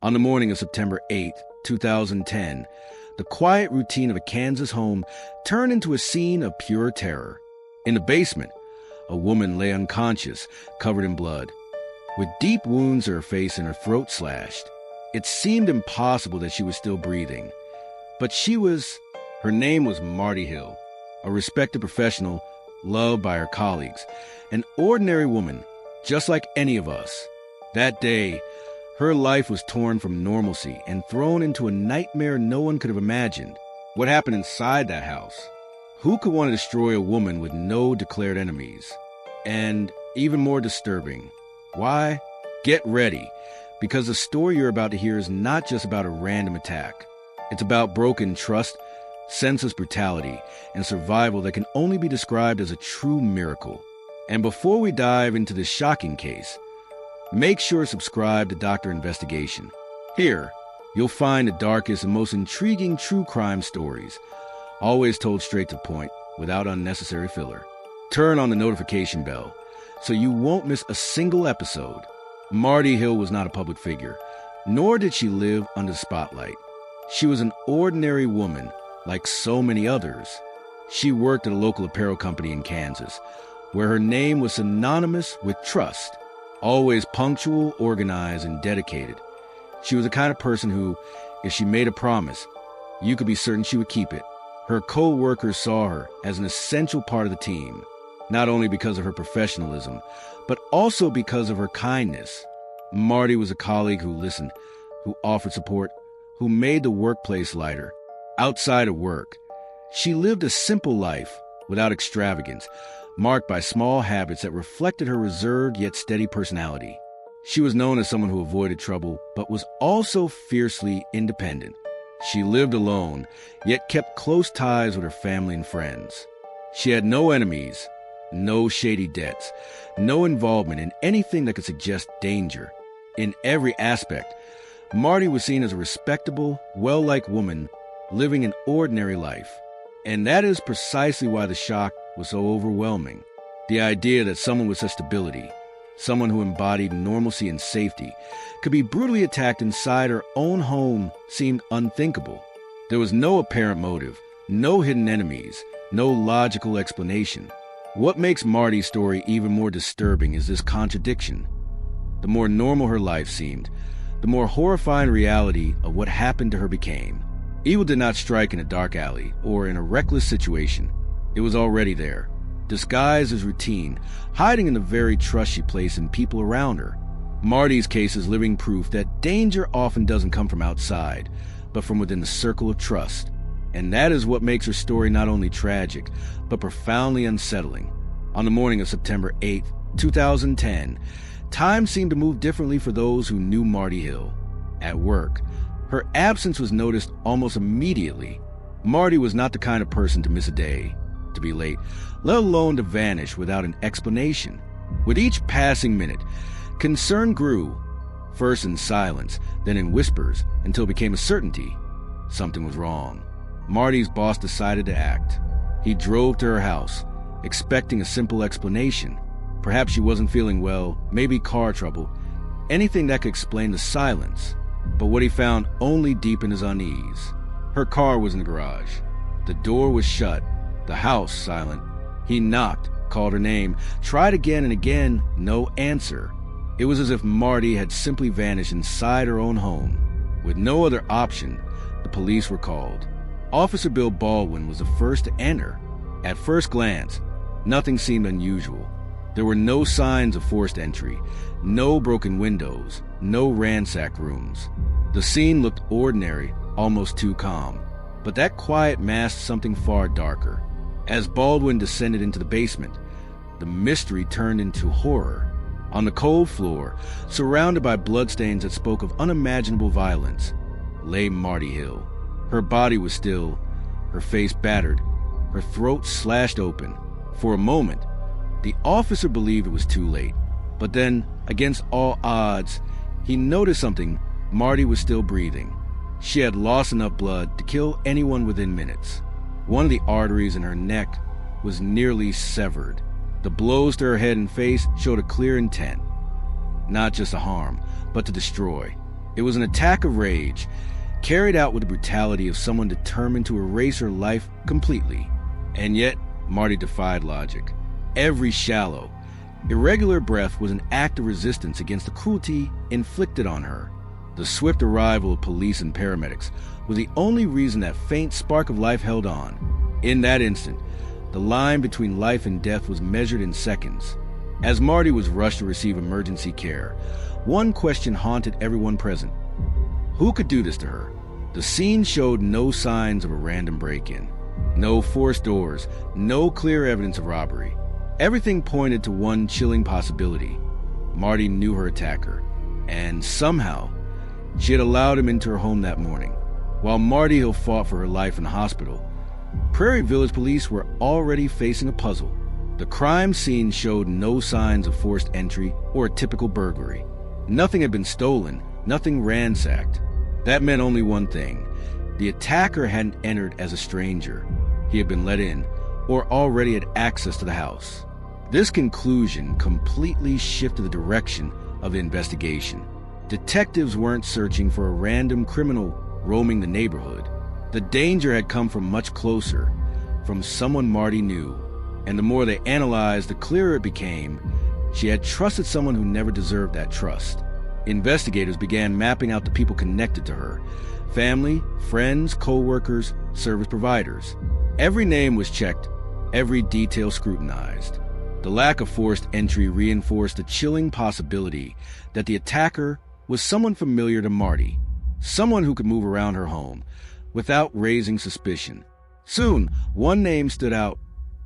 On the morning of September 8, 2010, the quiet routine of a Kansas home turned into a scene of pure terror. In the basement, a woman lay unconscious, covered in blood, with deep wounds to her face and her throat slashed. It seemed impossible that she was still breathing. But her name was Marti Hill, a respected professional, loved by her colleagues, an ordinary woman, just like any of us. That day, her life was torn from normalcy and thrown into a nightmare no one could have imagined. What happened inside that house? Who could want to destroy a woman with no declared enemies? And even more disturbing, why? Get ready, because the story you're about to hear is not just about a random attack. It's about broken trust, senseless brutality, and survival that can only be described as a true miracle. And before we dive into this shocking case, make sure to subscribe to Dr. Investigation. Here, you'll find the darkest and most intriguing true crime stories, always told straight to the point, without unnecessary filler. Turn on the notification bell so you won't miss a single episode. Marti Hill was not a public figure, nor did she live under the spotlight. She was an ordinary woman, like so many others. She worked at a local apparel company in Kansas, where her name was synonymous with trust. Always punctual, organized, and dedicated. She was the kind of person who, if she made a promise, you could be certain she would keep it. Her co-workers saw her as an essential part of the team, not only because of her professionalism, but also because of her kindness. Marti was a colleague who listened, who offered support, who made the workplace lighter. Outside of work, she lived a simple life without extravagance, marked by small habits that reflected her reserved yet steady personality. She was known as someone who avoided trouble, but was also fiercely independent. She lived alone, yet kept close ties with her family and friends. She had no enemies, no shady debts, no involvement in anything that could suggest danger. In every aspect, Marti was seen as a respectable, well-liked woman living an ordinary life. And that is precisely why the shock was so overwhelming. The idea that someone with such stability, someone who embodied normalcy and safety, could be brutally attacked inside her own home seemed unthinkable. There was no apparent motive, no hidden enemies, no logical explanation. What makes Marti's story even more disturbing is this contradiction. The more normal her life seemed, the more horrifying reality of what happened to her became. Evil did not strike in a dark alley or in a reckless situation. It was already there, disguised as routine, hiding in the very trust she placed in people around her. Marti's case is living proof that danger often doesn't come from outside, but from within the circle of trust. And that is what makes her story not only tragic, but profoundly unsettling. On the morning of September 8, 2010, time seemed to move differently for those who knew Marti Hill. At work, her absence was noticed almost immediately. Marti was not the kind of person to miss a day, to be late, let alone to vanish without an explanation. With each passing minute, concern grew, first in silence, then in whispers, until it became a certainty. Something was wrong. Marti's boss decided to act. He drove to her house, expecting a simple explanation. Perhaps she wasn't feeling well, maybe car trouble, anything that could explain the silence. But what he found only deepened his unease. Her car was in the garage. The door was shut, the house silent. He knocked, called her name, tried again and again, no answer. It was as if Marti had simply vanished inside her own home. With no other option, the police were called. Officer Bill Baldwin was the first to enter. At first glance, nothing seemed unusual. There were no signs of forced entry, no broken windows, no ransacked rooms. The scene looked ordinary, almost too calm. But that quiet masked something far darker. As Baldwin descended into the basement, the mystery turned into horror. On the cold floor, surrounded by bloodstains that spoke of unimaginable violence, lay Marti Hill. Her body was still, her face battered, her throat slashed open. For a moment, the officer believed it was too late. But then, against all odds, he noticed something. Marti was still breathing. She had lost enough blood to kill anyone within minutes. One of the arteries in her neck was nearly severed. The blows to her head and face showed a clear intent. Not just to harm, but to destroy. It was an attack of rage, carried out with the brutality of someone determined to erase her life completely. And yet, Marti defied logic. Every shallow, irregular breath was an act of resistance against the cruelty inflicted on her. The swift arrival of police and paramedics was the only reason that faint spark of life held on. In that instant, the line between life and death was measured in seconds. As Marti was rushed to receive emergency care, one question haunted everyone present. Who could do this to her? The scene showed no signs of a random break-in. No forced doors, no clear evidence of robbery. Everything pointed to one chilling possibility. Marti knew her attacker, and somehow, she had allowed him into her home that morning. While Marti Hill fought for her life in the hospital, Prairie Village police were already facing a puzzle. The crime scene showed no signs of forced entry or a typical burglary. Nothing had been stolen, nothing ransacked. That meant only one thing. The attacker hadn't entered as a stranger. He had been let in, or already had access to the house. This conclusion completely shifted the direction of the investigation. Detectives weren't searching for a random criminal roaming the neighborhood. The danger had come from much closer, from someone Marti knew. And the more they analyzed, the clearer it became she had trusted someone who never deserved that trust. Investigators began mapping out the people connected to her: family, friends, co-workers, service providers. Every name was checked, every detail scrutinized. The lack of forced entry reinforced the chilling possibility that the attacker was someone familiar to Marti, someone who could move around her home without raising suspicion. Soon, one name stood out: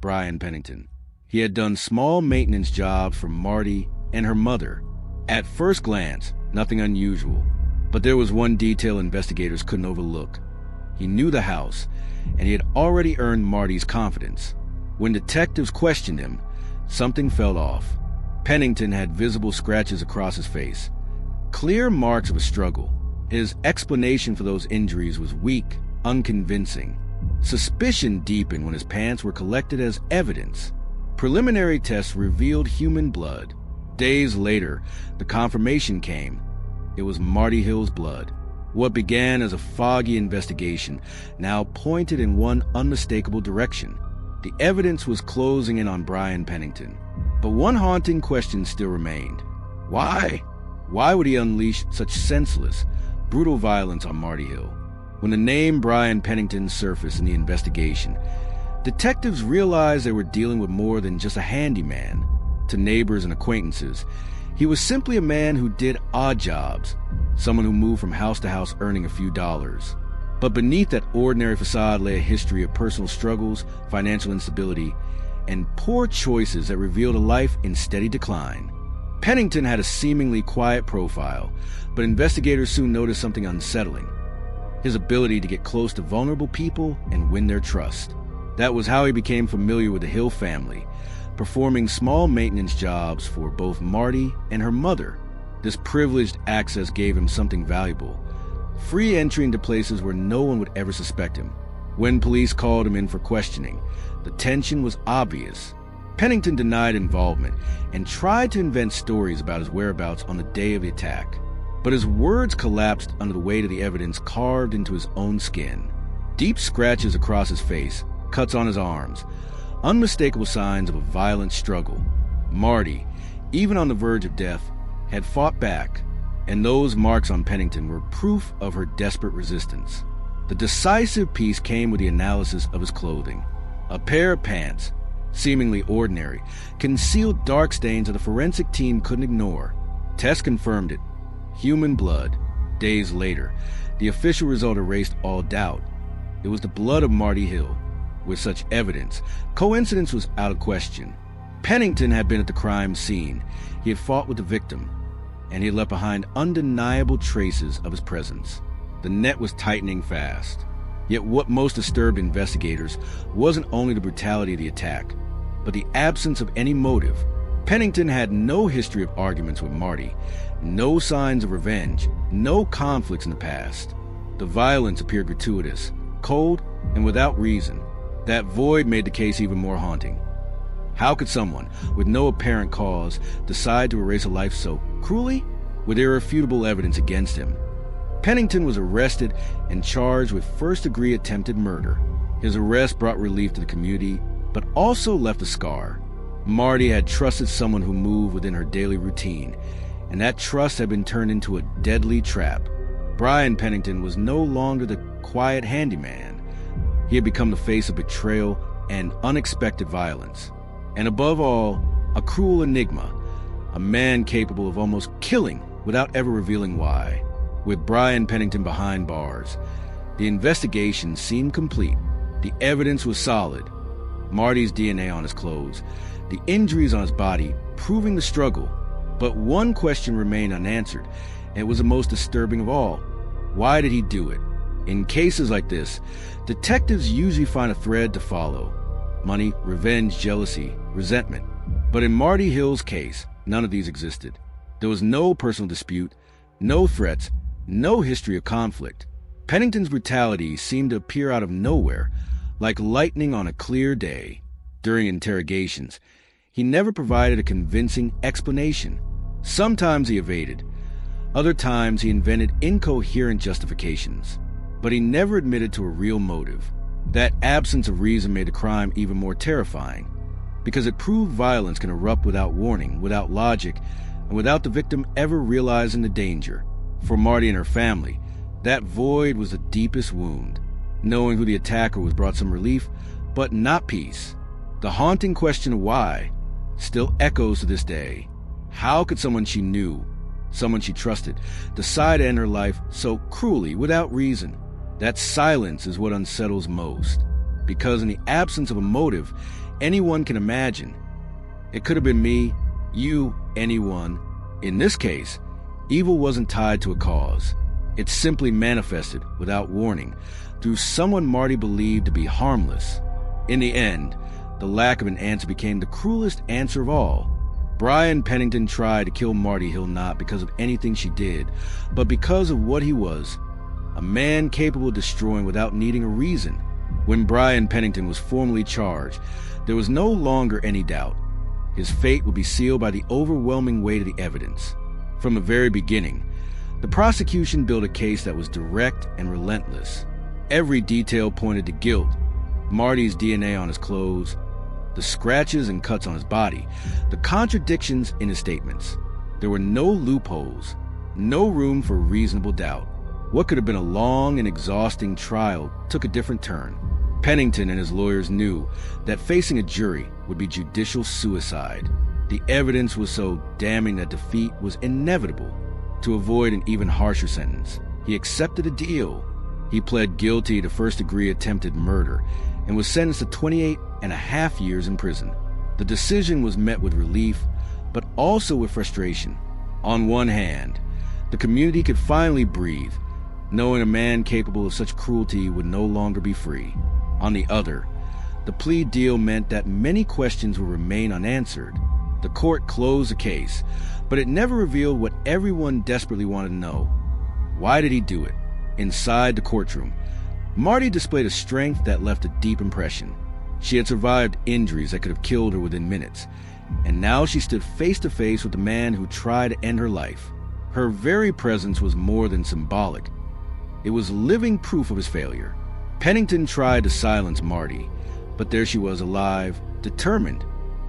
Brian Pennington. He had done small maintenance jobs for Marti and her mother. At first glance, nothing unusual, but there was one detail investigators couldn't overlook. He knew the house, and he had already earned Marti's confidence. When detectives questioned him, something fell off. Pennington had visible scratches across his face, clear marks of a struggle. His explanation for those injuries was weak, unconvincing. Suspicion deepened when his pants were collected as evidence. Preliminary tests revealed human blood. Days later, the confirmation came. It was Marti Hill's blood. What began as a foggy investigation now pointed in one unmistakable direction. The evidence was closing in on Brian Pennington. But one haunting question still remained. Why? Why would he unleash such senseless, brutal violence on Marti Hill? When the name Brian Pennington surfaced in the investigation, detectives realized they were dealing with more than just a handyman. To neighbors and acquaintances, he was simply a man who did odd jobs, someone who moved from house to house earning a few dollars. But beneath that ordinary facade lay a history of personal struggles, financial instability, and poor choices that revealed a life in steady decline. Pennington had a seemingly quiet profile, but investigators soon noticed something unsettling: his ability to get close to vulnerable people and win their trust. That was how he became familiar with the Hill family, performing small maintenance jobs for both Marti and her mother. This privileged access gave him something valuable: free entry into places where no one would ever suspect him. When police called him in for questioning, the tension was obvious. Pennington denied involvement and tried to invent stories about his whereabouts on the day of the attack. But his words collapsed under the weight of the evidence carved into his own skin. Deep scratches across his face, cuts on his arms, unmistakable signs of a violent struggle. Marti, even on the verge of death, had fought back, and those marks on Pennington were proof of her desperate resistance. The decisive piece came with the analysis of his clothing. A pair of pants, seemingly ordinary, concealed dark stains that the forensic team couldn't ignore. Tests confirmed it: human blood. Days later, the official result erased all doubt. It was the blood of Marti Hill. With such evidence, coincidence was out of question. Pennington had been at the crime scene. He had fought with the victim, and he had left behind undeniable traces of his presence. The net was tightening fast. Yet what most disturbed investigators wasn't only the brutality of the attack, but the absence of any motive. Pennington had no history of arguments with Marti, no signs of revenge, no conflicts in the past. The violence appeared gratuitous, cold, and without reason. That void made the case even more haunting. How could someone, with no apparent cause, decide to erase a life so cruelly? With irrefutable evidence against him, Pennington was arrested and charged with first-degree attempted murder. His arrest brought relief to the community, but also left a scar. Marti had trusted someone who moved within her daily routine, and that trust had been turned into a deadly trap. Brian Pennington was no longer the quiet handyman. He had become the face of betrayal and unexpected violence. And above all, a cruel enigma, a man capable of almost killing without ever revealing why. With Brian Pennington behind bars, the investigation seemed complete. The evidence was solid. Marti's DNA on his clothes, the injuries on his body, proving the struggle. But one question remained unanswered, and it was the most disturbing of all. Why did he do it? In cases like this, detectives usually find a thread to follow. Money, revenge, jealousy, resentment. But in Marti Hill's case, none of these existed. There was no personal dispute, no threats, no history of conflict. Pennington's brutality seemed to appear out of nowhere, like lightning on a clear day. During interrogations, he never provided a convincing explanation. Sometimes he evaded. Other times he invented incoherent justifications. But he never admitted to a real motive. That absence of reason made the crime even more terrifying, because it proved violence can erupt without warning, without logic, and without the victim ever realizing the danger. For Marti and her family, that void was the deepest wound. Knowing who the attacker was brought some relief, but not peace. The haunting question of why still echoes to this day. How could someone she knew, someone she trusted, decide to end her life so cruelly, without reason? That silence is what unsettles most, because in the absence of a motive, anyone can imagine. It could have been me, you, anyone. In this case, evil wasn't tied to a cause. It simply manifested without warning through someone Marti believed to be harmless. In the end, the lack of an answer became the cruelest answer of all. Brian Pennington tried to kill Marti Hill not because of anything she did, but because of what he was. A man capable of destroying without needing a reason. When Brian Pennington was formally charged, there was no longer any doubt. His fate would be sealed by the overwhelming weight of the evidence. From the very beginning, the prosecution built a case that was direct and relentless. Every detail pointed to guilt. Marti's DNA on his clothes, the scratches and cuts on his body, the contradictions in his statements. There were no loopholes, no room for reasonable doubt. What could have been a long and exhausting trial took a different turn. Pennington and his lawyers knew that facing a jury would be judicial suicide. The evidence was so damning that defeat was inevitable. To avoid an even harsher sentence, he accepted a deal. He pled guilty to first-degree attempted murder and was sentenced to 28.5 years in prison. The decision was met with relief, but also with frustration. On one hand, the community could finally breathe, knowing a man capable of such cruelty would no longer be free. On the other, the plea deal meant that many questions would remain unanswered. The court closed the case, but it never revealed what everyone desperately wanted to know. Why did he do it? Inside the courtroom, Marti displayed a strength that left a deep impression. She had survived injuries that could have killed her within minutes, and now she stood face to face with the man who tried to end her life. Her very presence was more than symbolic. It was living proof of his failure. Pennington tried to silence Marti, but there she was, alive, determined,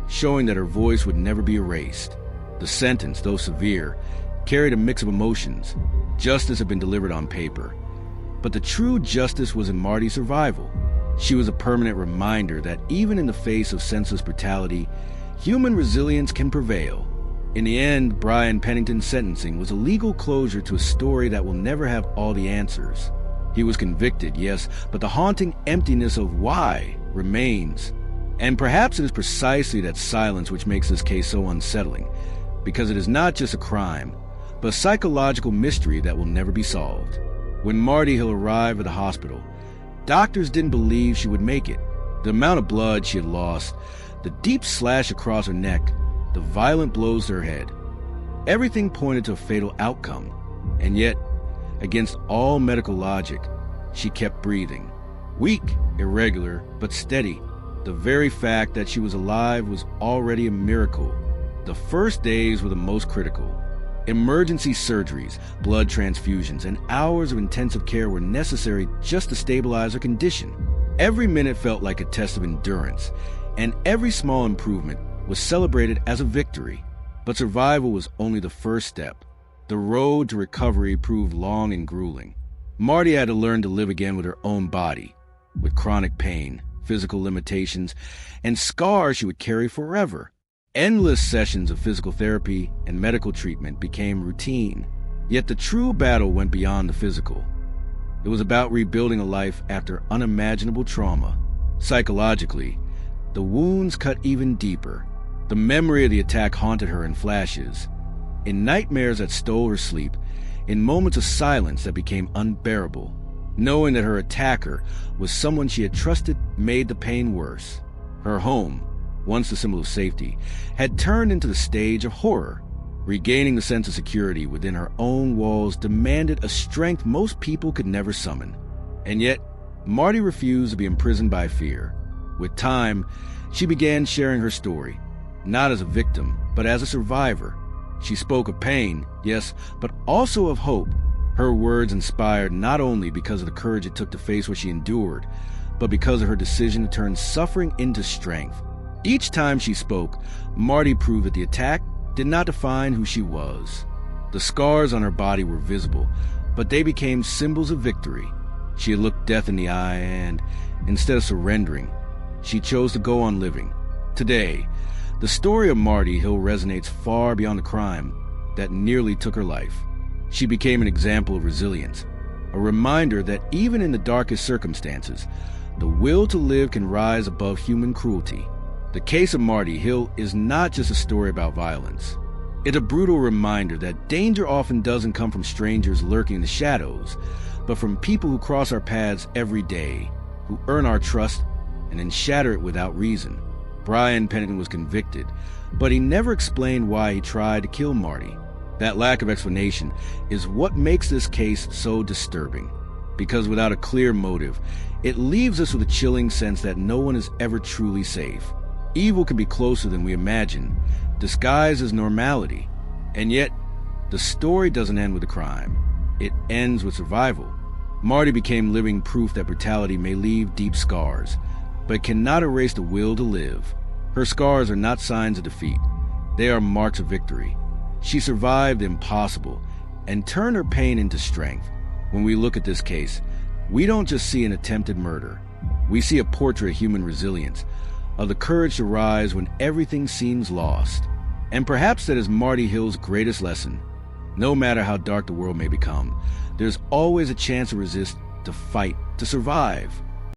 showing that her voice would never be erased. The sentence, though severe, carried a mix of emotions. Justice had been delivered on paper, but the true justice was in Marti's survival. She was a permanent reminder that even in the face of senseless brutality, human resilience can prevail. In the end, Brian Pennington's sentencing was a legal closure to a story that will never have all the answers. He was convicted, yes, but the haunting emptiness of why remains. And perhaps it is precisely that silence which makes this case so unsettling, because it is not just a crime, but a psychological mystery that will never be solved. When Marti Hill arrived at the hospital, doctors didn't believe she would make it. The amount of blood she had lost, the deep slash across her neck, the violent blows to her head. Everything pointed to a fatal outcome, and yet, against all medical logic, she kept breathing. Weak, irregular, but steady. The very fact that she was alive was already a miracle. The first days were the most critical. Emergency surgeries, blood transfusions, and hours of intensive care were necessary just to stabilize her condition. Every minute felt like a test of endurance, and every small improvement was celebrated as a victory. But survival was only the first step. The road to recovery proved long and grueling. Marti had to learn to live again with her own body, with chronic pain, physical limitations, and scars she would carry forever. Endless sessions of physical therapy and medical treatment became routine. Yet the true battle went beyond the physical. It was about rebuilding a life after unimaginable trauma. Psychologically, the wounds cut even deeper. The memory of the attack haunted her in flashes, in nightmares that stole her sleep, in moments of silence that became unbearable. Knowing that her attacker was someone she had trusted made the pain worse. Her home, once the symbol of safety, had turned into the stage of horror. Regaining the sense of security within her own walls demanded a strength most people could never summon. And yet, Marti refused to be imprisoned by fear. With time, she began sharing her story, not as a victim, but as a survivor. She spoke of pain, yes, but also of hope. Her words inspired not only because of the courage it took to face what she endured, but because of her decision to turn suffering into strength. Each time she spoke, Marti proved that the attack did not define who she was. The scars on her body were visible, but they became symbols of victory. She had looked death in the eye and, instead of surrendering, she chose to go on living. Today, the story of Marti Hill resonates far beyond the crime that nearly took her life. She became an example of resilience, a reminder that even in the darkest circumstances, the will to live can rise above human cruelty. The case of Marti Hill is not just a story about violence. It's a brutal reminder that danger often doesn't come from strangers lurking in the shadows, but from people who cross our paths every day, who earn our trust and then shatter it without reason. Brian Pennington was convicted, but he never explained why he tried to kill Marti. That lack of explanation is what makes this case so disturbing, because without a clear motive, it leaves us with a chilling sense that no one is ever truly safe. Evil can be closer than we imagine, disguised as normality. And yet, the story doesn't end with the crime. It ends with survival. Marti became living proof that brutality may leave deep scars, but cannot erase the will to live. Her scars are not signs of defeat. They are marks of victory. She survived the impossible and turned her pain into strength. When we look at this case, we don't just see an attempted murder. We see a portrait of human resilience, of the courage to rise when everything seems lost. And perhaps that is Marti Hill's greatest lesson. No matter how dark the world may become, there's always a chance to resist, to fight, to survive.